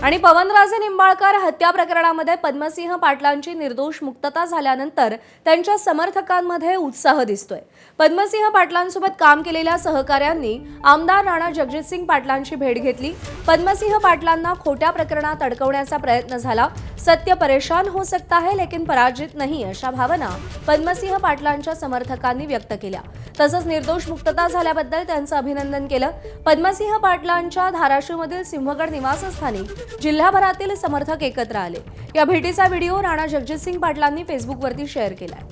आणि पवनराजे निंबाळकर हत्या प्रकरणामध्ये पद्मसिंह पाटलांची निर्दोष मुक्तता झाल्यानंतर त्यांच्या समर्थकांमध्ये उत्साह दिसतोय। पद्मसिंह पाटलांसोबत काम केलेल्या सहकाऱ्यांनी आमदार राणा जगजितसिंह पाटलांची भेट घेतली। पद्मसिंह पाटलांना खोट्या प्रकरणात अडकवण्याचा प्रयत्न झाला। सत्य परेशान हो सकता है लेकिन पराजित नहीं अशा भावना पद्मसिंह पाटलांच्या समर्थकांनी व्यक्त केल्या। तसंच निर्दोष मुक्तता झाल्याबद्दल त्यांचं अभिनंदन केलं। पद्मसिंह पाटलांच्या धाराशिवमधील सिंहगड निवासस्थानी जिल्हाभरातील समर्थक एकत्र आले। या भेटीचा व्हिडिओ राणा जगजितसिंह पाटलांनी फेसबुकवरती शेअर केलाय।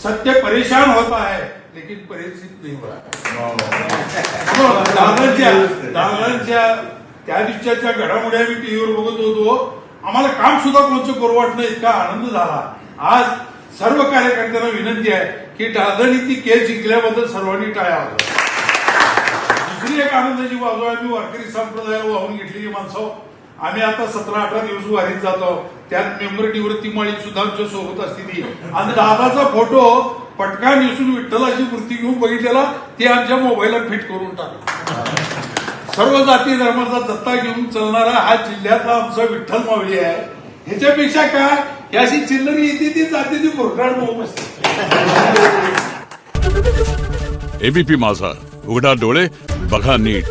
सत्य परेशान होता है लेकिन परेशान नहीं हो रहा। दादांच्या त्या दिवसाच्या घडामोडी मी टीव्हीवर बघत होतो। आम्हाला काम सुद्धा कोणचं करू वाटलं, इतका आनंद झाला। आज सर्व कार्यकर्त्यांना विनंती आहे की दादांनी ती केस जिंकल्याबद्दल सर्वांनी टाळ्या वाजवा। दुसरी एक आनंदाची बाजू आहे, मी वारकरी संप्रदायाला वाहून घेतलेली माणसं। आम्ही आता 17-18 दिवस वारीत जातो, त्यात मेंबर निवृत्ती माळी सुद्धा आमच्या सोबत असते ती। आणि दादाचा फोटो पटका नेसून विठ्ठलाची मूर्ती घेऊन बघितलेला, ते आमच्या मोबाईलला फिट करून टाकला। सर्व जाती धर्माचा जत्ता घेऊन चालणारा हा जिल्ह्यातला आमचा विठ्ठल माऊली आहे। ह्याच्यापेक्षा काय ही अशी चिल्लरी येते ती जाते ती भुरकाड मोम असते। एबीपी माझा, उघडा डोळे बघा नीट।